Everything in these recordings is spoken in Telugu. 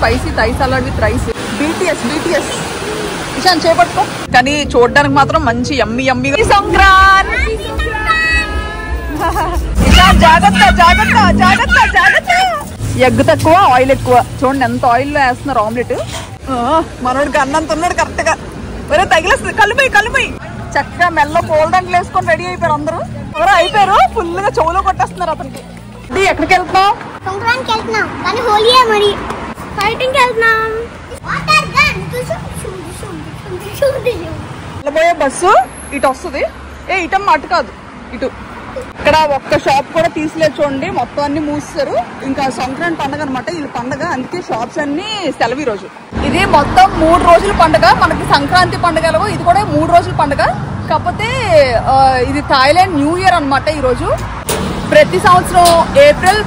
Spicy Thai salad with rice. BTS ఇషాన్ చేపట్టుకో. కానీ చూడడానికి మాత్రం మంచి యమ్మీ యమ్మీగా. సంక్రాంతి ఇషాన్ జాగ్రత్త జాగ్రత్త జాగ్రత్త జాగ్రత్త. ఎగ్ తక్కువ ఆయిల్ ఎక్కువ. చూడండి ఎంత ఆయిల్ లో వేస్తున్నారు ఆమ్లెట్. మనోడికి అన్నంత ఉన్నాడు కరెక్ట్ గా. ఒరే తగిలేస్తుంది. కలిపోయి చక్కగా మెల్ల పోల్దండలు వేసుకొని రెడీ అయిపోయారు అందరూ. ఎవరో అయిపోయారు. ఫుల్ గా చెవులో కొట్టేస్తున్నారు అతనికి. ఎక్కడికి వెళ్తున్నాం? సంక్రాంతికి వెళ్తున్నాం. కానీ హోలీయే మరి. ఫైటింగ్ వెళ్తున్నాం. వెళ్ళబోయే బస్సు ఇటు వస్తుంది. ఇటమ్మ అటు కాదు ఇటు. ఇక్కడ ఒక్క షాప్ కూడా తీసిలేదు చూడండి. మొత్తం అన్ని మూసేశారు. ఇంకా సంక్రాంతి పండుగ అనమాట ఇది పండుగ. అందుకే షాప్స్ అన్ని సెలవు ఈ రోజు. ఇది మొత్తం 3 రోజుల పండుగ. మనకి సంక్రాంతి పండుగలో ఇది కూడా 3 రోజుల పండుగ. కాకపోతే ఇది థాయిలాండ్ న్యూ ఇయర్ అనమాట ఈ రోజు. ప్రతి సంవత్సరం ఏప్రిల్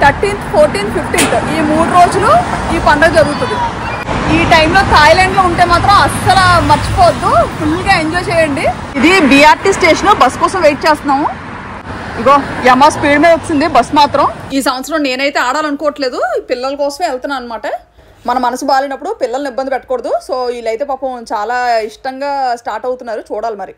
13th, 14th, 15th ఈ 3 రోజులు ఈ పండుగ జరుగుతుంది. ఈ టైంలో థాయిలాండ్ లో ఉంటే మాత్రం అస్సలు మర్చిపోవద్దు. ఫుల్ గా ఎంజాయ్ చేయండి. ఇది BRT స్టేషన్. బస్ కోసం వెయిట్ చేస్తున్నాము. ఇగో యమా స్పీడ్ మీద వచ్చింది బస్ మాత్రం. ఈ సంవత్సరం నేనైతే ఆడాలనుకోవట్లేదు. పిల్లల కోసమే వెళ్తున్నాను అనమాట. మన మనసు బాగాలేనప్పుడు పిల్లల్ని ఇబ్బంది పెట్టకూడదు. సో వీళ్ళైతే పాపం చాలా ఇష్టంగా స్టార్ట్ అవుతున్నారు. చూడాలి మరి.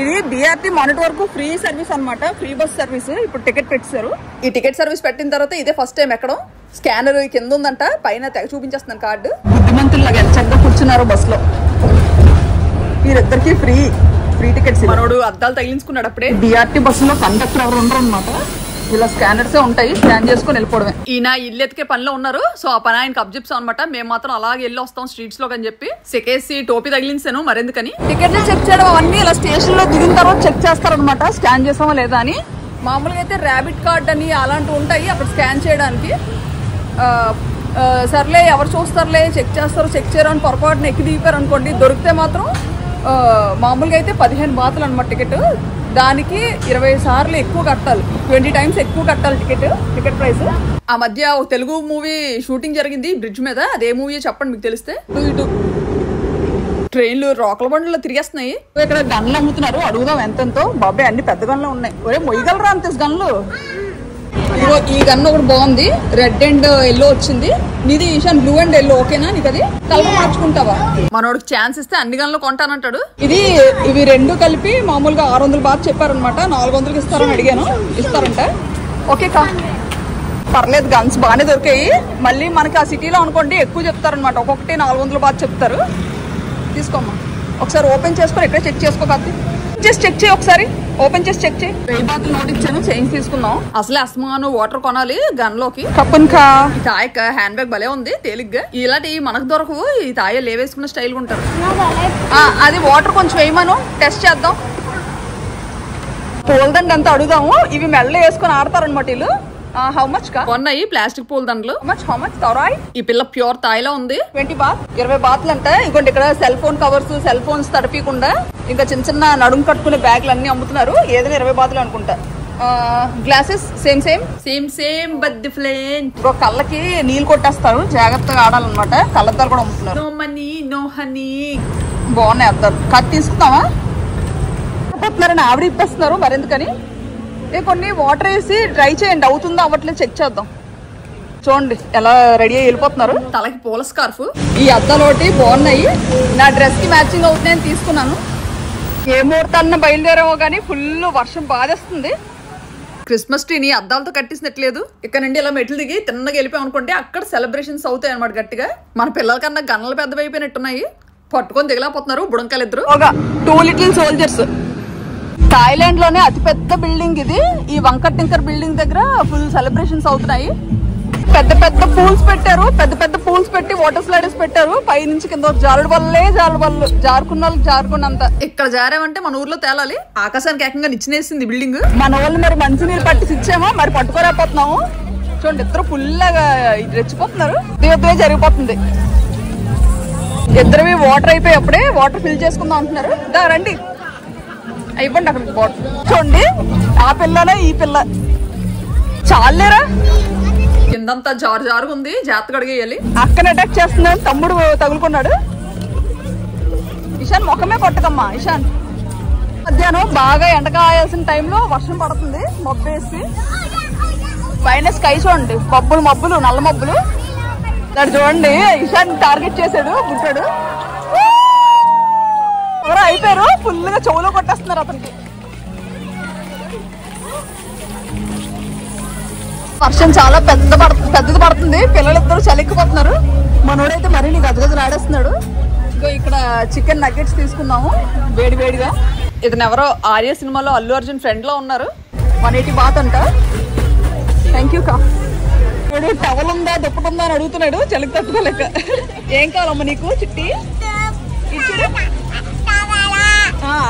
ఇది BRT మొన్నటి వరకు ఫ్రీ సర్వీస్ అనమాట. Free bus service. ఇప్పుడు టికెట్ పెట్టారు. ఈ టికెట్ సర్వీస్ పెట్టిన తర్వాత ఇదే ఫస్ట్ టైం ఎక్కడం. స్కానర్ కింద ఉందంట. పైన తెగ చూపించేస్తున్నాను కార్డు. బుద్ధిమంతుల్లాగా చక్కగా కూర్చున్నారు బస్ లో. వీరిద్దరికి ఫ్రీ టికెట్స్. మనోడు అద్దాలు తగిలించుకున్నాడు అప్పుడే. BRT బస్సులో కండక్టర్ ఎవరు ఉండరు అనమాట. ఇలా స్కానర్సే ఉంటాయి. స్కాన్ చేసుకుని వెళ్ళిపోవడమే. ఈయన ఇల్లు ఎత్తికే పనిలో ఉన్నారు. సో ఆ పని ఆయనకి అబ్జెప్ట్స్ అనమాట. మేము మాత్రం అలాగే వెళ్ళి వస్తాం స్ట్రీట్స్ లో అని చెప్పి సెకేసి టోపీ తగిలించాను మరెందుకని. టికెట్లు చెక్ చేయడం అవన్నీ ఇలా స్టేషన్ లో దిగిన తర్వాత చెక్ చేస్తారనమాట. స్కాన్ చేసామా లేదా అని. మామూలుగా అయితే ర్యాబిట్ కార్డ్ అని అలాంటివి ఉంటాయి అక్కడ స్కాన్ చేయడానికి. సర్లే ఎవరు చూస్తారులే చెక్ చేయరు అని పొరపాటున ఎక్కి దిగిపోయారు అనుకోండి. దొరికితే మాత్రం మామూలుగా అయితే 15 బాతులు అనమాట టికెట్. దానికి 20 సార్లు ఎక్కువ కట్టాలి. 20 times ఎక్కువ కట్టాలి టికెట్ ప్రైస్. ఆ మధ్య ఒక తెలుగు మూవీ షూటింగ్ జరిగింది బ్రిడ్జ్ మీద. అదే మూవీ చెప్పండి మీకు తెలిస్తే. ఇటు ట్రైన్లు రోకల బండ్లు తిరిగేస్తున్నాయి. ఇక్కడ గన్లు అమ్ముతున్నారు. అడుగుదాం ఎంతెంతో. బాబాయ్ అన్ని పెద్ద గన్లు ఉన్నాయి. ఒరే మొయ్యగలరా అంత గన్లు. ఇదిగో ఈ గన్ ఒకటి బాగుంది. రెడ్ అండ్ ఎల్లో వచ్చింది. నీది ఈశాన్ బ్లూ అండ్ ఎల్లో ఓకేనా నీకు? అది కలర్ మార్చుకుంటావా? మనోడికి ఛాన్స్ ఇస్తే అన్ని గన్లు కొంటానంటాడు. ఇవి 2 కలిపి మామూలుగా 600 బాత్ చెప్పారనమాట. 400కి ఇస్తారని అడిగాను. ఇస్తారంట. ఓకే కా పర్లేదు. గన్స్ బాగానే దొరికాయి. మళ్ళీ మనకి ఆ సిటీలో అనుకోండి ఎక్కువ చెప్తారనమాట. ఒక్కొక్కటి 400 బాత్ చెప్తారు. తీసుకోమ్మా. ఒకసారి ఓపెన్ చేసుకొని ఇక్కడే చెక్ చేసుకోవాలి. చెక్ చేయి ఒకసారి. ఓపెన్ చేసి చెక్ చేయి. 1000 బాతులు నోట్ ఇచ్చాను. చేంజ్ తీసుకున్నాం. అసలే అస్మాను వాటర్ కొనాలి గన్ లోకి. కప్పన్కా ఈ తాయ హ్యాండ్ బ్యాగ్ భలే ఉంది తేలిగ్గా. ఇలాంటి మనకు దొరకవు. ఈ తాయ లేవేసుకున్న స్టైల్ ఉంటారు. అది వాటర్ కొంచెం వేయమను టెస్ట్ చేద్దాం. పూలదండ అంతా అడుగుదాము. ఇవి మెల్ల వేసుకొని ఆడతారనమాట వీళ్ళు. హౌ మచ్ కా కొన్నాయి ప్లాస్టిక్ పూలదండలు. హౌ మచ్ తౌరాయ్. ఈ పిల్ల ప్యూర్ తాయిలో ఉంది. 20 బాత్ 20 బాత్లు అంటే. ఇంకోటి ఇక్కడ cell phone covers cell phones తడిపీకుండా ఇంకా చిన్న నడుము కట్టుకునే బ్యాగ్లు అన్ని అమ్ముతున్నారు. ఏదైనా 20 బాతులు అనుకుంటా. Glasses same but different. కళ్ళకి నీళ్ళు కొట్టేస్తారు. జాగ్రత్తగా ఆడాలన్నమాట. కళ్ళద్దాలు కూడా అమ్ముతున్నారు. No money no honey. బాగున్నాయి అద్దాలు. కత్తి తీసుకుందామా? పోతున్నారని ఆవిడ ఇప్పేస్తున్నారు మరెందుకని. కొన్ని వాటర్ వేసి ట్రై చేయండి. అవుతుందో అవ్వట్లేదు చెక్ చేద్దాం. చూడండి ఎలా రెడీ అయ్యి వెళ్ళిపోతున్నారు. తలకి పూల స్కార్ఫ్. ఈ అద్దాలు ఒకటి బాగున్నాయి. నా డ్రెస్ కి మ్యాచింగ్ అవుతున్నాయని తీసుకున్నాను. ఏ ముహూర్తాన్న బయలుదేరామో కానీ ఫుల్ వర్షం బాధేస్తుంది. క్రిస్మస్ ట్రీని అద్దాలతో కట్టించినట్లేదు. ఇక్కడ నుండి ఇలా మెట్లు దిగి తిన్నగా వెళ్ళిపోయాం అనుకోండి. అక్కడ సెలబ్రేషన్స్ అవుతాయి అనమాట గట్టిగా. మన పిల్లల కన్నా గన్నలు పెద్దవైపోయినట్టున్నాయి. పట్టుకొని దిగలేకపోతున్నారు బుడంకాయలు ఇద్దరు. 2 లిటిల్ సోల్జర్స్. థాయిలాండ్ లోనే అతిపెద్ద బిల్డింగ్ ఇది. ఈ వంకర్ టింకర్ బిల్డింగ్ దగ్గర ఫుల్ సెలబ్రేషన్స్ అవుతున్నాయి. పెద్ద పూల్స్ పెట్టారు. పెద్ద పూల్స్ పెట్టి వాటర్ స్లైడర్స్ పెట్టారు. పై నుంచి కింద జారుడు వల్లే జారుకున్న వాళ్ళు జారుకున్నంత. ఇక్కడ జారామంటే మన ఊర్లో తేలాలి. ఆకాశానికి ఏకంగా నిచ్చినేసింది బిల్డింగ్. మన వాళ్ళు మరి మంచినీళ్ళు పట్టి ఇచ్చామో మరి పట్టుకోలేకపోతున్నాము. చూడండి ఇద్దరు ఫుల్గా రెచ్చిపోతున్నారు. దివే జరిగిపోతుంది. ఇద్దరివి వాటర్ అయిపోయి అప్పుడే వాటర్ ఫిల్ చేసుకుందాం అంటున్నారు. దా రండి అయిపోండి అక్కడ బాటిల్. చూడండి ఆ పిల్లనే ఈ పిల్ల. చాలేరా కిందంతా జారుగా ఉంది. జాగ్రత్తగా అడిగేయాలి. అక్కని అటాక్ చేస్తున్నాడు. తమ్ముడు తగులుకున్నాడు. ఇషాన్ ముఖమే కొట్టకమ్మా. ఇషాన్ మధ్యాహ్నం బాగా ఎండ కాయాల్సిన టైంలో వర్షం పడుతుంది. మబ్బేసి పైన స్కై చూడండి. మబ్బులు నల్ల మబ్బులు. దాడు చూడండి, ఇషాన్ టార్గెట్ చేశాడు, పుట్టాడు. ఎవరో అయిపోయారు, ఫుల్ గా చెవులో కొట్టేస్తున్నారు అతనికి. వర్షం చాలా పెద్దది పడుతుంది, పిల్లలిద్దరు చలిక్కిపోతున్నారు. మనోడైతే మరీ నీ గజగజలు ఆడేస్తున్నాడు. ఇక్కడ చికెన్ నగ్గెట్స్ తీసుకున్నాము వేడి వేడిగా. ఇతను ఎవరో ఆర్య సినిమాలో అల్లు అర్జున్ ఫ్రెండ్ లో ఉన్నారు. 180 బాత్ అంట. థ్యాంక్ యూ కా. టవల్ ఉందా దుప్పటుందా అని అడుగుతున్నాడు, చలికి తట్టుకోలేక. ఏం కావాలమ్మా నీకు చిట్టి?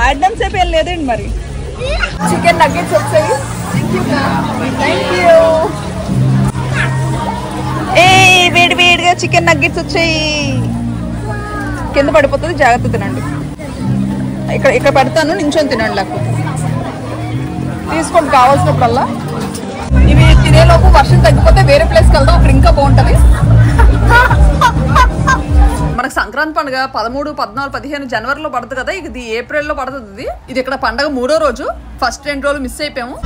ఆడడం సేపు ఏం లేదండి మరి. చికెన్ నగ్గెట్స్ వచ్చాయి. Thank you. ఏ వేడి వేడిగా చికెన్ నగ్గెట్స్ వచ్చాయి. కింద పడిపోతుంది, జాగ్రత్త తినండి. ఇక్కడ పెడతాను, నించొని తినండి, లేకపోతే తీసుకోండి కావాల్సినప్పుడల్లా. ఇవి తినేలోపు వర్షం తగ్గిపోతే వేరే ప్లేస్కి వెళ్దాం, అక్కడ ఇంకా బాగుంటది. మనకు సంక్రాంతి పండుగ 13, 14, 15 జనవరిలో పడుతుంది కదా, ఇది ఏప్రిల్లో పడుతుంది. ఇది ఇక్కడ పండగ 3వ రోజు. ఫస్ట్ 2 రోజులు మిస్ అయిపోయాము.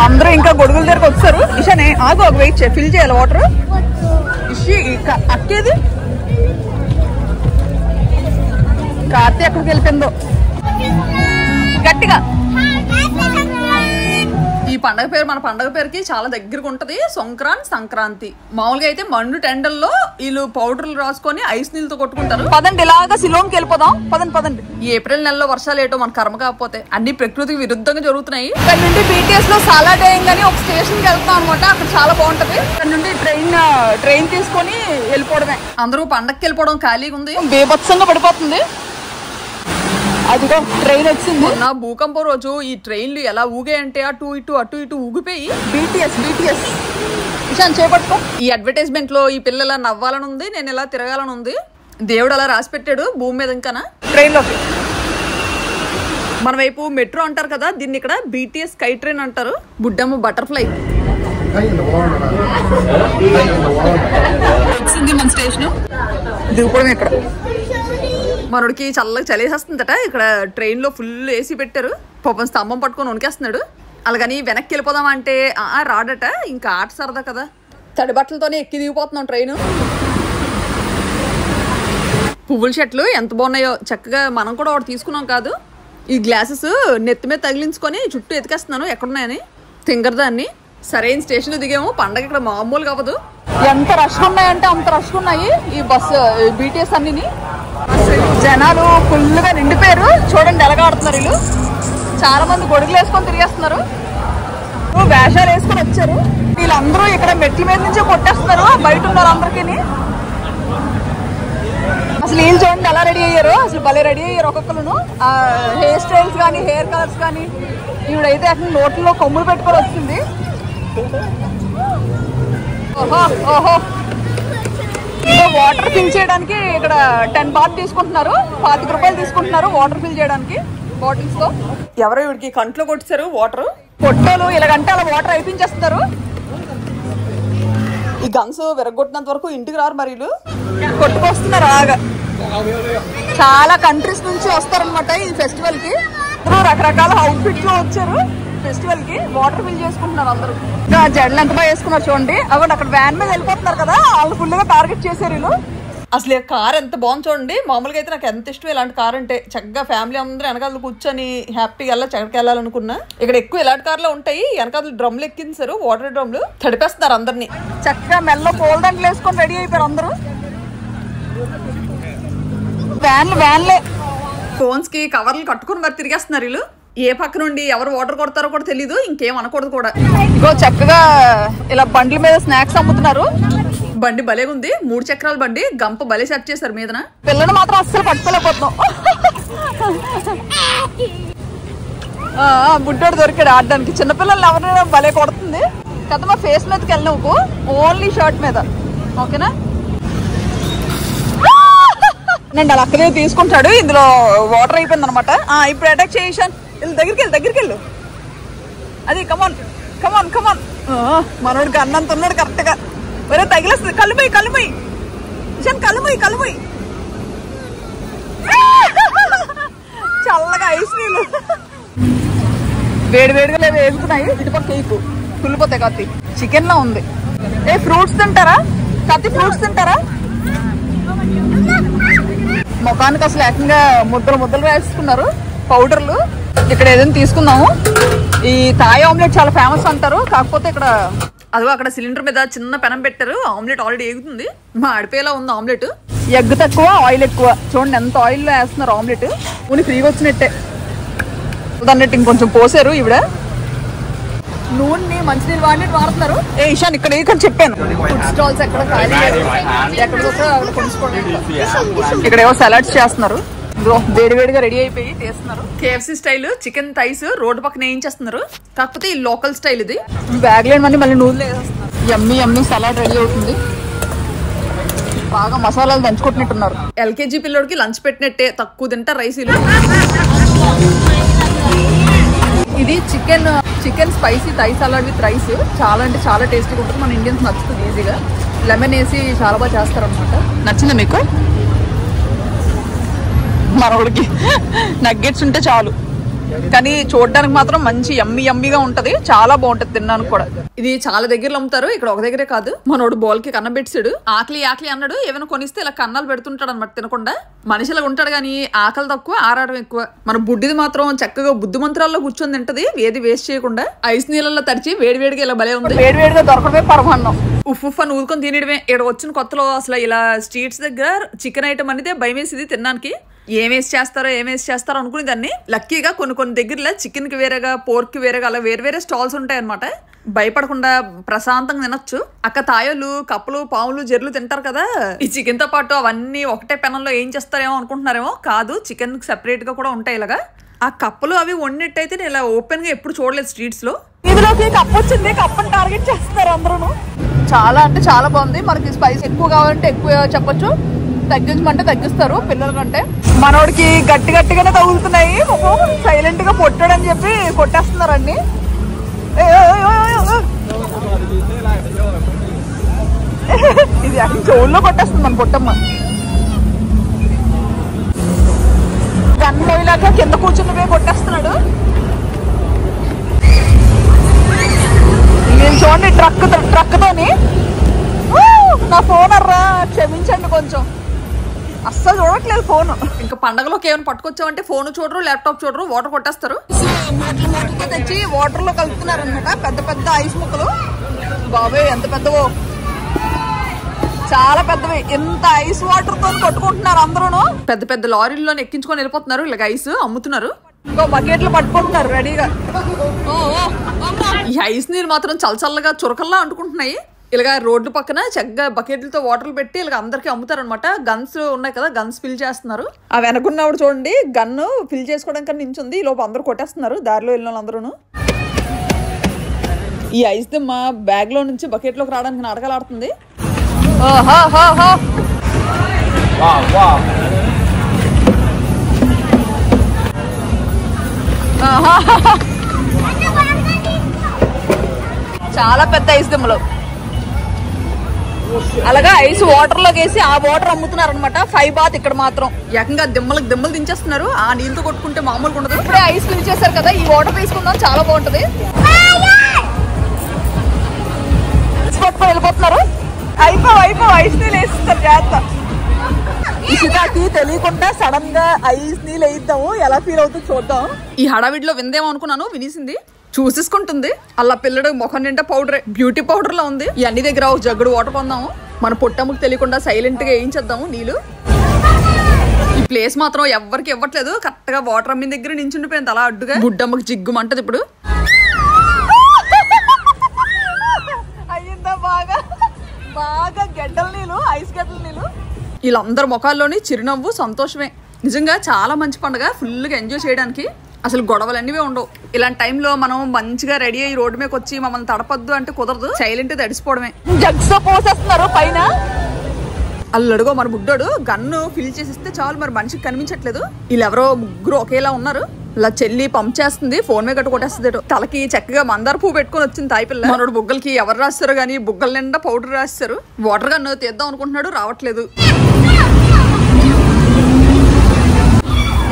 అందరూ ఇంకా గొడుగుల దగ్గరకు వచ్చారు. ఇషానే ఆగు, ఒక వెయిట్ చేయి, ఫిల్ చేయాలి వాటర్. ఇషి అక్కేది కార్తీ ఎక్కడికి వెళ్ళిపోయిందో గట్టిగా. ఈ పండగ పేరు మన పండగ పేరుకి చాలా దగ్గరగా ఉంటది, సంక్రాంతి. మామూలుగా అయితే మండు టెండల్లో వీళ్ళు పౌడర్లు రాసుకొని ఐస్ నీళ్ళతో కొట్టుకుంటారు. పదండి ఇలాగా సిలోన్కి వెళ్ళిపోదాం. పదండి. ఈ ఏప్రిల్ నెలలో వర్షాలు ఏటో మన కర్మ కాకపోతే అన్ని ప్రకృతికి విరుద్ధంగా జరుగుతున్నాయి. ఇక్కడ నుండి BTS లో సాలాడేయింగ్ అని ఒక స్టేషన్ కి వెళ్తాం అనమాట. అక్కడ చాలా బాగుంటది. ఇక్కడ నుండి ట్రైన్ తీసుకొని వెళ్ళిపోవడమే. అందరూ పండగకి వెళ్ళిపోవడం ఖాళీగా ఉంది, బేభత్సంగా పడిపోతుంది. అదిగో ట్రైన్ వచ్చింది. నా భూకంపం రోజు ఈ ట్రైన్లు ఎలా ఊగాయంటే అటు ఇటు ఊగిపోయి. BTS ఇషాన్ చేపట్టుకో. ఈ అడ్వర్టైజ్మెంట్ లో ఈ పిల్లల నవ్వాలని ఉంది, నేను ఎలా తిరగాలని ఉంది. దేవుడు అలా రాసి పెట్టాడు భూమి మీద. ఇంకా ట్రైన్ లోకి మన వైపు మెట్రో అంటారు కదా, దీన్ని ఇక్కడ BTS స్కై ట్రైన్ అంటారు. బుడ్డమ్మ బటర్ఫ్లై వచ్చింది మన స్టేషన్. దిగుకోవడం ఇక్కడ. మనోడికి చల్లగా చలేసేస్తుందట. ఇక్కడ ట్రైన్ లో ఫుల్ ఏసీ పెట్టారు. పాపం స్తంభం పట్టుకొని వణికేస్తున్నాడు. అలాగని వెనక్కి వెళ్ళిపోదాం అంటే రాడట. ఇంకా ఆట సరదా కదా, తడి బట్టలతోనే ఎక్కి దిగిపోతున్నాం ట్రైన్. పువ్వుల చెట్లు ఎంత బాగున్నాయో. చక్కగా మనం కూడా ఒకటి తీసుకున్నాం కాదు. ఈ గ్లాసెస్ నెత్తి మీద తగిలించుకొని చుట్టూ ఎతికేస్తున్నాను ఎక్కడున్నాయని. తింగరదాన్ని. సరైన స్టేషన్ దిగాము. పండగ ఇక్కడ మామూలుగా అవ్వదు. ఎంత రష్ ఉన్నాయంటే అంత రష్ ఉన్నాయి ఈ బస్సు BTS అన్నిని. జనాలు ఫుల్ గా నిండిపోయారు. చూడండి ఎలాగా ఆడుతున్నారు వీళ్ళు. చాలా మంది గొడుగులు వేసుకొని తిరిగేస్తున్నారు, వేషాలు వేసుకొని వచ్చారు. వీళ్ళందరూ ఇక్కడ మెట్ల మీద నుంచే కొట్టేస్తున్నారు బయట ఉన్న వాళ్ళందరికీ. అసలు వీళ్ళు చూడండి ఎలా రెడీ అయ్యారు. అసలు భలే రెడీ అయ్యారు ఒక్కొక్కరు. హెయిర్ స్టైల్స్ కానీ హెయిర్ కలర్స్ కానీ. ఈవిడైతే అసలు నోట్లో కొమ్ములు పెట్టుకొని వచ్చింది. ఓహో వాటర్ ఫిల్ చేయడానికి ఇక్కడ 10 బాత్ తీసుకుంటున్నారు. 25 రూపాయలు తీసుకుంటున్నారు వాటర్ ఫిల్ చేయడానికి బాటిల్స్ తో. ఎవరో వీడికి కంట్లో కొట్టేశారు వాటర్. పొట్టోలు ఇలాగంటే అలా వాటర్ అయిపించేస్తున్నారు. ఈ గన్స్ విరగొట్టినంత వరకు ఇంటికి రారు మరి వీళ్ళు. కొట్టుకొస్తున్నారు అలాగా. చాలా కంట్రీస్ నుంచి వస్తారనమాట ఈ ఫెస్టివల్ కి. రకరకాల అవుట్ఫిట్ లో వచ్చారు ఫెస్టివల్ కి. వాటర్ ఫిల్ చేసుకుంటున్నారు అందరూ. జడలు ఎంత బాగా వేసుకున్నారు చూడండి. అక్కడ వ్యాన్ మీద వెళ్ళిపోతున్నారు కదా, వాళ్ళు ఫుల్ గా టార్గెట్ చేశారు వీళ్ళు. అసలు కార్ ఎంత బాగుంది చూడండి. మామూలుగా అయితే నాకు ఎంత ఇష్టం ఇలాంటి కార్ అంటే. చక్కగా ఫ్యామిలీ అందరూ వెనకాల కూర్చొని హ్యాపీగా వెళ్ళచ్చు ఎక్కడికి వెళ్ళాలనుకున్నా. ఇక్కడ ఎక్కువ ఇలాంటి కార్లు ఉంటాయి. వెనకాల డ్రమ్లు ఎక్కించారు, వాటర్ డ్రమ్లు. తడిపేస్తున్నారు అందరినీ. చక్కగా మెల్లో పూలదండలు వేసుకొని రెడీ అయిపోయారు అందరూ. వ్యాన్లే. ఫోన్స్ కి కవర్లు కట్టుకుని మరి తిరిగేస్తున్నారు వీళ్ళు. ఏ పక్క నుండి ఎవరు వాటర్ కొడతారో కూడా తెలీదు. ఇంకేం అనకూడదు కూడా. ఇగో చక్కగా ఇలా బండ్ల మీద స్నాక్స్ అమ్ముతున్నారు. బండి భలే ఉంది, 3 చక్రాల బండి. గంప భలే సెట్ చేశారు మీదన. పిల్లలు మాత్రం అస్సలు పట్టుకోలేకపోతున్నాం. బుడ్డోడు దొరికాడు ఆడడానికి. చిన్నపిల్లలు ఎవరైనా భలే కొడుతుంది కదా. మా ఫేస్ మీదకి వెళ్ళినవు, ఓన్లీ షర్ట్ మీద. ఓకేనా? నేను అలా అక్కడే తీసుకుంటాడు. ఇందులో వాటర్ అయిపోయింది అనమాట. ఇప్పుడు అటాక్ చేసాను. దగ్గరికి వెళ్ళు. అది కమాన్. మనోడికి అన్నంత ఉన్నాడు కరెక్ట్ గా. ఒరే తగిలేస్తుంది. కలుపోయి కలుపోయి. చల్లగా ఐస్ నీళ్ళు వేడివేడిగా వేసుకున్నాయి. ఇటుపక్క కేకు కుళ్ళిపోతాయి కాతి. చికెన్ లా ఉంది. ఏ ఫ్రూట్స్ తింటారా? కత్తి ఫ్రూట్స్ తింటారా? ముఖానికి అసలు ఏకంగా ముద్దలు వేసుకున్నారు పౌడర్లు. ఇక్కడ ఏదైనా తీసుకుందాము. ఈ థాయ్ ఆమ్లెట్ చాలా ఫేమస్ అంటారు. కాకపోతే ఇక్కడ అదిగో అక్కడ సిలిండర్ మీద చిన్న పెనం పెట్టారు. ఆమ్లెట్ ఆల్రెడీ ఎగుతుంది. మా ఆడిపోయేలా ఉంది ఆమ్లెట్. ఎగ్ తక్కువ, ఆయిల్ ఎక్కువ. చూడండి ఎంత ఆయిల్లో వేస్తున్నారు ఆమ్లెట్. ఊని ఫ్రీగా వచ్చినట్టే అన్నట్టు ఇంకొంచెం పోసారు. ఈవిడ నూనె మంచినీళ్ళు వాడినట్టు వాడుతున్నారు. ఏ ఇషాన్ ఇక్కడ చెప్పాను. ఫుడ్ స్టాల్స్ ఎక్కడ ఖాళీ ఎక్కడికొస్తే అక్కడ కొనుక్కోండి. ఇక్కడ ఏవో సలాడ్స్ చేస్తున్నారు. వేడివేడిగా రెడీ అయిపోయి చేస్తున్నారు. KFC style chicken thighs road పక్కన వేయించేస్తున్నారు. కాకపోతే ఈ లోకల్ స్టైల్ ఇది. బ్యాగ్ లేని మళ్ళీ నూనెలు వేసేస్తున్నారు. యమ్మీ సలాడ్ రెడీ అవుతుంది. బాగా మసాలాలు దంచుకుంటున్నట్టున్నారు. ఎల్కేజీ పిల్లోడికి లంచ్ పెట్టినట్టే, తక్కువ తింటారు రైసీలు. ఇది chicken spicy Thai salad with rice. చాలా అంటే చాలా టేస్టీగా ఉంటుంది. మన ఇండియన్స్ నచ్చుతుంది ఈజీగా. లెమన్ వేసి చాలా బాగా చేస్తారు అనమాట. నచ్చిందా మీకు? మనోడికి నగ్గెట్స్ ఉంటే చాలు, కానీ చూడడానికి మాత్రం మంచి యమ్మీగా ఉంటది. చాలా బాగుంటది తినడానికి కూడా. ఇది చాలా దగ్గరలో అమ్ముతారు. ఇక్కడ ఒక దగ్గరే కాదు. మనోడు బౌల్ కి కన్నం పెట్టాడు. ఆకలి అన్నాడు. ఏమైనా కొనిస్తే ఇలా కన్నాలు పెడుతుంటాడు అనమాట. తినకుండా మనిషిలా ఉంటాడు, కానీ ఆకలి తక్కువ, ఆరాటం ఎక్కువ. మన బుడ్డిది మాత్రం చక్కగా బుద్ధి మంత్రాల్లో కూర్చొని తింటది, ఏది వేస్ట్ చేయకుండా. ఐస్ నీళ్ళల్లో తడిచి వేడివేడిగా ఇలా భలే ఉంది. వేడివేడిగా దొరకడమే పరమాన్నం. ఉఫ్ అని ఊదుకొని తినడమే. ఇక్కడ వచ్చిన కొత్తలో అసలు ఇలా స్ట్రీట్స్ దగ్గర చికెన్ ఐటమ్ అనేది భయం వేసింది తినడానికి. ఏమేసి చేస్తారో అనుకునే దాన్ని. లక్కీగా కొన్ని దగ్గరలో చికెన్ కి వేరేగా, పోర్క్ కి వేరేగా అలా వేరే స్టాల్స్ ఉంటాయి అనమాట. భయపడకుండా ప్రశాంతంగా తినొచ్చు. అక్క తాయోలు కప్పలు, పాములు, జెర్లు తింటారు కదా. ఈ చికెన్ తో పాటు అవన్నీ ఒకటే పెనంలో ఏం చేస్తారేమో అనుకుంటున్నారేమో. కాదు, చికెన్ కి సెపరేట్ గా కూడా ఉంటాయి. ఇలాగా ఆ కప్పలు అవి వండినట్టయితే నేను ఇలా ఓపెన్ గా ఎప్పుడు చూడలేదు స్ట్రీట్స్ లో. ఇందులోకి కప్పు వచ్చింది. కప్పని టార్గెట్ చేస్తున్నారు అందరూ. చాలా అంటే చాలా బాగుంది. మనకి స్పైస్ ఎక్కువ కావాలంటే ఎక్కువ చెప్పొచ్చు, తగ్గించమంటే తగ్గిస్తారు పిల్లల కంటే. మనోడికి గట్టిగానే తగులుతున్నాయి. సైలెంట్ గా పొట్టాడని చెప్పి కొట్టేస్తున్నారు అన్ని. ఇది చెవుల్లో కొట్టేస్తుంది మన పొట్టమ్మ. గన్నులాగా కింద కూర్చుని పోయి కొట్టేస్తున్నాడు. నేను చూడండి ట్రక్ తోని. నా ఫోన్ అర్రా, క్షమించండి కొంచెం. అస్సలు చూడట్లేదు ఫోన్. ఇంకా పండగలోకి ఏమైనా పట్టుకొచ్చామంటే ఫోన్ చూడరు, ల్యాప్టాప్ చూడరు, వాటర్ కొట్టేస్తారు. మూటలతో తెచ్చి వాటర్ లో కలుపుతున్నారు అనమాట. పెద్ద ఐస్ ముక్కలు. బాబాయ్ ఎంత పెద్దవో, చాలా పెద్దవి. ఎంత ఐస్ వాటర్ తో కొట్టుకుంటున్నారు అందరూ. పెద్ద లారీల్లో ఎక్కించుకొని వెళ్ళిపోతున్నారు. ఇలాగ ఐస్ అమ్ముతున్నారు. ఇంకో బకెట్లు పట్టుకుంటున్నారు రెడీగా. ఈ ఐస్ నీరు మాత్రం చల్లగా చురకల్లా అంటుకుంటున్నాయి. ఇలాగ రోడ్డు పక్కన చక్కగా బకెట్లతో వాటర్లు పెట్టి ఇలా అందరికి అమ్ముతారు అనమాట. గన్స్ ఉన్నాయి కదా, గన్స్ ఫిల్ చేస్తున్నారు. ఆ వెనకున్నప్పుడు చూడండి గన్ను ఫిల్ చేసుకోవడానికి నించుంది. ఈ లోపు అందరూ కొట్టేస్తున్నారు దారిలో వెళ్ళిన వాళ్ళందరూ. ఈ ఐస్ దిమ్మ బ్యాగ్ లో నుంచి బకెట్ లోకి రావడానికి నాటకాలు ఆడుతుంది. చాలా పెద్ద ఐస్ దిమ్మలు. అలాగా ఐస్ వాటర్ లోకి వేసి ఆ వాటర్ అమ్ముతున్నారు అనమాట. 5 బాత్. ఇక్కడ మాత్రం ఏకంగా దిమ్మలు దించేస్తున్నారు. ఆ నీళ్ళతో కొట్టుకుంటే మామూలుగా ఉండదు. ఇప్పుడే ఐస్ ఫిల్ చేశారు కదా, ఈ వాటర్ తీసుకుందాం, చాలా బాగుంటది. వెళ్ళిపోతున్నారు. అయిపో ఐస్ నీళ్ళు వేసిస్తారు జాగ్రత్త. ఇసుకాకి తెలియకుండా సడన్ గా ఐస్ నీళ్ళు వేయిద్దాము, ఎలా ఫీల్ అవుతుందో చూద్దాం. ఈ హడావిడిలో విందేమో అనుకున్నాను, వినేసింది. చూసేసుకుంటుంది. అలా పిల్లడు ముఖం నిండా పౌడరే, బ్యూటీ పౌడర్ లా ఉంది. ఇవన్నీ దగ్గర ఒక జగ్గుడు వాటర్ పొందాము. మన పొట్టమ్మకి తెలియకుండా సైలెంట్ గా వేయించేద్దాము నీళ్ళు. ఈ ప్లేస్ మాత్రం ఎవరికి ఇవ్వట్లేదు. కరెక్ట్ గా వాటర్ అమ్మిన దగ్గర నించుండిపోయింది అలా అడ్డుగా. బుడ్డమ్మకి జిగ్గుమంటది ఇప్పుడు. అయ్యిందా బాగా గడ్డల నీళ్ళు, ఐస్ గడ్డల నీళ్ళు. వీళ్ళందరి ముఖాల్లోని చిరునవ్వు, సంతోషమే. నిజంగా చాలా మంచి పండుగ, ఫుల్గా ఎంజాయ్ చేయడానికి. అసలు గొడవలన్నవే ఉండవు. ఇలాంటి టైంలో మనం మంచిగా రెడీ అయ్యి రోడ్డు మీదకి వచ్చి మమ్మల్ని తడపద్దు అంటే కుదరదు. సైలెంట్ తడిసిపోవడమే. జగ్స్ పోసేస్తున్నారు పైన. అల్లడుగో మన బుడ్డోడు గన్ను ఫిల్ చేసిస్తే చాలు, మరి మనిషికి కనిపించట్లేదు. వీళ్ళెవరో ముగ్గురు ఒకేలా ఉన్నారు. ఇలా చెల్లి పంప్ చేస్తుంది, ఫోన్ మీద గట్టు కొట్టేస్తుంది. తలకి చక్కగా మందార పువ్వు పెట్టుకుని వచ్చింది తాయిపిల్ల. మనోడు బుగ్గలకి ఎవరు రాస్తారు కానీ బుగ్గల నిండా పౌడర్ రాస్తారు. వాటర్ గన్ను తీద్దాం అనుకుంటున్నాడు, రావట్లేదు.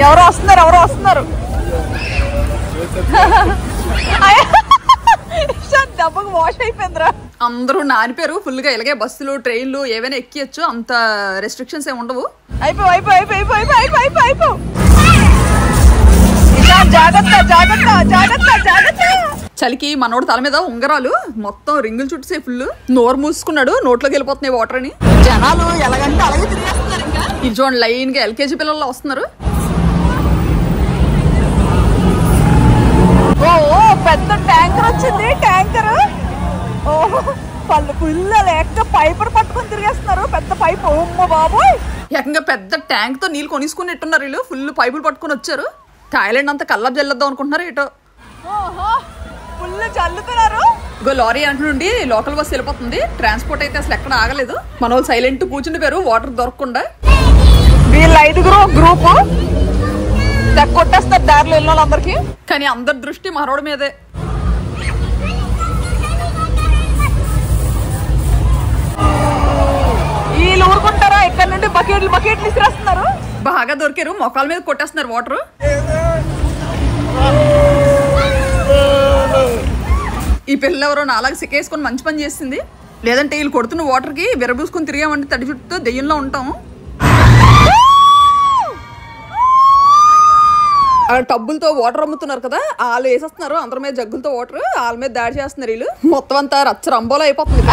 ఎవరో వస్తున్నారు. దెబ్బకు వాష్ అయిపోయిందిరా. అందరూ నానిపోయారు ఫుల్ గా. ఇలాగే బస్సులు ట్రైన్లు ఏవైనా ఎక్కియచ్చు, అంత రెస్ట్రిక్షన్స్ ఏమి ఉండవు. అయిపో జాగ్రత్త జాగ్రత్త జాగ్రత్త జాగ్రత్త. చలికి మనోడు తల మీద ఉంగరాలు మొత్తం రింగులు చుట్టూసే ఫుల్. నోరు మూసుకున్నాడు, నోట్లోకి వెళ్ళిపోతున్నాయి వాటర్ అని. జనాలు ఎలాగంటే అలాగే తిరిగేస్తున్నారు. ఇంకా ఇది చూడండి, లైన్ గా ఎల్కేజీ పిల్లలు వస్తున్నారు. ఓ పెద్ద ట్యాంకర్ వచ్చింది. ట్యాంకర్ పళ్ళు పుల్ల లేక పైపులు పట్టుకొని తిరిగేస్తున్నారు. పెద్ద పైపు. ఓమ్మ బాబోయ్, ఏకంగా పెద్ద ట్యాంక్ తో నీళ్ళు కొనిసుకున్నట్టున్నారు వీళ్ళు. ఫుల్ పైపులు పట్టుకొని వచ్చారు. థాయిలాండ్ అంతా కల్లాపు జల్లేద్దాం అనుకుంటున్నారు ఇటో. ఫుల్ చల్లుతున్నారు. ఇంకో లారీ అంటు నుండి లోకల్ బస్సు వెళ్ళిపోతుంది. ట్రాన్స్పోర్ట్ అయితే అసలు ఎక్కడ ఆగలేదు. మన వాళ్ళు సైలెంట్ కూర్చుని పేరు వాటర్ దొరకకుండా. వీళ్ళ 5 గ్రూప్ కొట్టేస్తారు దారిలో వెళ్ళిన వాళ్ళందరికీ. కానీ అందరి దృష్టి మరోడి మీదే. వీళ్ళు ఊరుకుంటారా? ఇక్కడ నుండి బకెట్లు ఇసిరేస్తున్నారు. బాగా దొరికారు, మొక్కల మీద కొట్టేస్తున్నారు వాటర్. ఈ పిల్ల ఎవరో నాలాగా సిక్కేసుకొని మంచి పని చేసింది. లేదంటే వీళ్ళు కొడుతున్న వాటర్ కి విరబూసుకొని తిరిగామంటే తడి చుట్టూ దెయ్యంలో ఉంటాం. టబ్బులతో వాటర్ అమ్ముతున్నారు కదా, వాళ్ళు వేసేస్తున్నారు అందరి మీద జగ్గులతో వాటర్. వాళ్ళ మీద దాడి చేస్తున్నారు వీళ్ళు. మొత్తం అంతా రచ్చ రంబోలో అయిపోతుంది.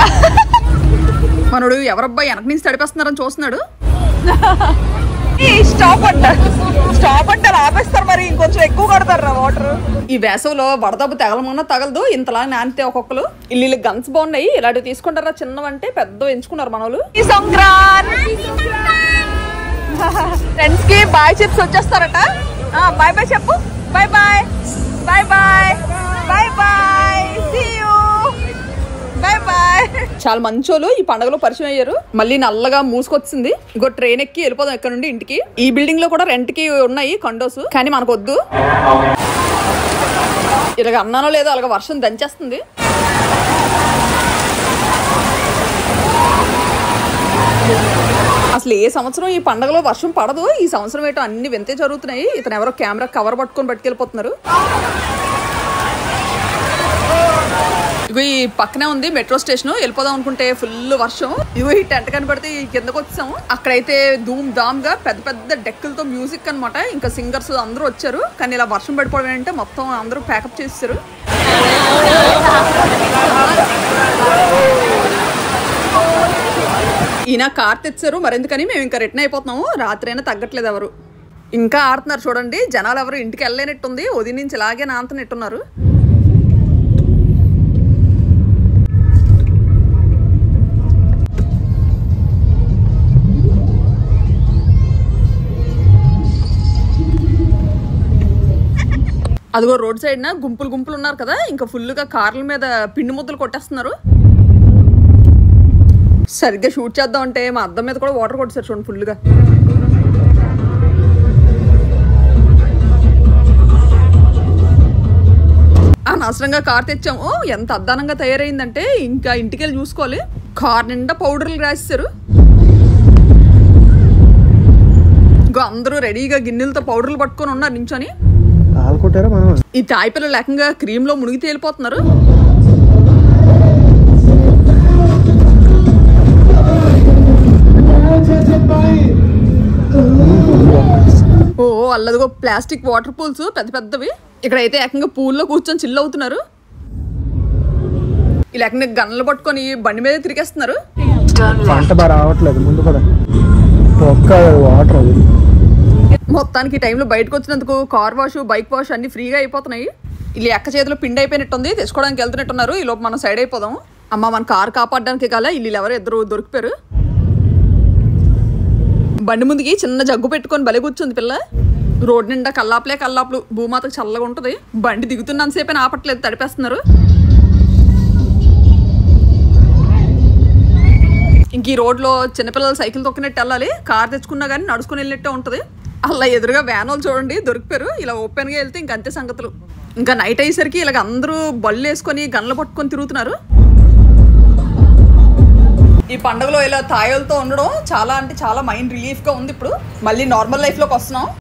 మనోడు ఎవరబ్బాయి వెనక నుంచి తడిపేస్తున్నారని చూస్తున్నాడు. స్టాప్ అంటే ఆపేస్తారు, మరి ఇంకొంచెం ఎక్కువ కడతారు వాటర్. ఈ వేసవిలో వడదబ్బు తగలమన్నా తగలదు. ఇంతలా నానితే ఒక్కొక్కరు. ఇల్లు గన్స్ బాగున్నాయి, ఇలాంటివి తీసుకుంటారా? చిన్నవంటే పెద్ద ఎంచుకున్నారు మనోళ్ళు. ఈ సంక్రాంతి ఫ్రెండ్స్ కి బాయ్ చిప్స్ వచ్చేస్తారట. బాయ్ బాయ్ చెప్పు. Bye bye bye bye bye bye see you bye bye. చాలా మంచోళ్ళు ఈ పండుగలో పరిచయం అయ్యారు. మళ్ళీ నల్లగా మూసుకొచ్చింది. ఇంకో ట్రైన్ ఎక్కి వెళ్ళిపోదాం ఇక్కడ నుండి ఇంటికి. ఈ బిల్డింగ్ లో కూడా రెంట్ కి ఉన్నాయి కండోస్, కానీ మనకు వద్దు. ఇలాగ అన్నానో లేదో అలాగ వర్షం దంచేస్తుంది. అసలు ఏ సంవత్సరం ఈ పండుగలో వర్షం పడదు. ఈ సంవత్సరం ఏంటో అన్ని వింతే జరుగుతున్నాయి. ఇతను ఎవరో కెమెరా కవర్ పట్టుకొని పట్టుకెళ్ళిపోతున్నారు. ఇగో ఈ పక్కనే ఉంది మెట్రో స్టేషన్. వెళ్ళిపోదాం అనుకుంటే ఫుల్ వర్షం. ఇగో ఈ టెంట్ కనబడితే ఈ కిందకు వచ్చాము. అక్కడైతే ధూమ్ ధామ్ గా పెద్ద పెద్ద డెక్కులతో మ్యూజిక్ అనమాట. ఇంకా సింగర్స్ అందరూ వచ్చారు. కానీ ఇలా వర్షం పడిపోవడం అంటే మొత్తం అందరూ ప్యాకప్ చేస్తారు. ఈయన కార్ తెచ్చారు, మరెందుకని మేము ఇంకా రిటర్న్ అయిపోతున్నాము. రాత్రి అయినా తగ్గట్లేదు ఎవరు. ఇంకా ఆడుతున్నారు చూడండి. జనాలు ఎవరు ఇంటికి వెళ్ళలేనట్టుంది. ఉదయం నుంచి ఇలాగే నాంతనట్టున్నారు. అదిగో రోడ్ సైడ్ నా గుంపులు గుంపులు ఉన్నారు కదా, ఇంకా ఫుల్గా కార్ల మీద పిండి ముద్దలు కొట్టేస్తున్నారు. సరిగ్గా షూట్ చేద్దాం అంటే మా అద్దం మీద కూడా వాటర్ కొట్టేసారు చూడండి ఫుల్గా. అనవసరంగా కార్ తెచ్చాము. ఎంత అద్దానంగా తయారైందంటే ఇంకా ఇంటికి వెళ్ళి చూసుకోవాలి. కార్ నిండా పౌడర్లు రాసేసారు. ఇంకా అందరూ రెడీగా గిన్నెలతో పౌడర్లు పట్టుకొని ఉన్నారు నించొని. ఈ తాయి పిల్లలు ఏకంగా క్రీమ్ లో మునిగి తేలిపోతున్నారు. ఓ అల్లదిగో ప్లాస్టిక్ వాటర్ పూల్స్ పెద్ద పెద్దవి. ఇక్కడైతే ఏకంగా పూల్లో కూర్చొని చిల్ అవుతున్నారు. ఇలా ఏకంగా గన్నులు పట్టుకొని బండి మీద తిరిగేస్తున్నారు. మొత్తానికి ఈ టైంలో బయటకు వచ్చినందుకు కార్ వాష్ బైక్ వాష్ అన్ని ఫ్రీగా అయిపోతున్నాయి. వీళ్ళు ఎక్క చేతిలో పిండి అయిపోయినట్టుంది. తెచ్చుకోవడానికి వెళ్తున్నట్టున్నారు. ఈ లోపు మనం సైడ్ అయిపోదాం. అమ్మ మన కార్ కాపాడడానికి కాల వీళ్ళు ఎవరు ఇద్దరు దొరికిపోయారు. బండి ముందుకి చిన్న జగ్గు పెట్టుకొని బలి కూర్చుంది పిల్ల. రోడ్ నిండా కల్లాపులు. భూమాతకు చల్లగా ఉంటుంది. బండి దిగుతున్నంతసేపే ఆపట్లేదు, తడిపేస్తున్నారు. ఇంక ఈ రోడ్లో చిన్నపిల్లలు సైకిల్ తొక్కినట్టు వెళ్ళాలి. కార్ తెచ్చుకున్నా కానీ నడుచుకుని వెళ్ళినట్టే ఉంటుంది. అలా ఎదురుగా వ్యాన్ వాళ్ళు చూడండి దొరికిపోయారు. ఇలా ఓపెన్గా వెళ్తే ఇంకంతే సంగతులు. ఇంకా నైట్ అయ్యేసరికి ఇలాగ అందరూ బళ్ళు వేసుకొని గన్లు పట్టుకొని తిరుగుతున్నారు. ఈ పండుగలో ఇలా తాయలతో ఉండడం చాలా అంటే చాలా మైండ్ రిలీఫ్గా ఉంది. ఇప్పుడు మళ్ళీ నార్మల్ లైఫ్లోకి వస్తున్నాం.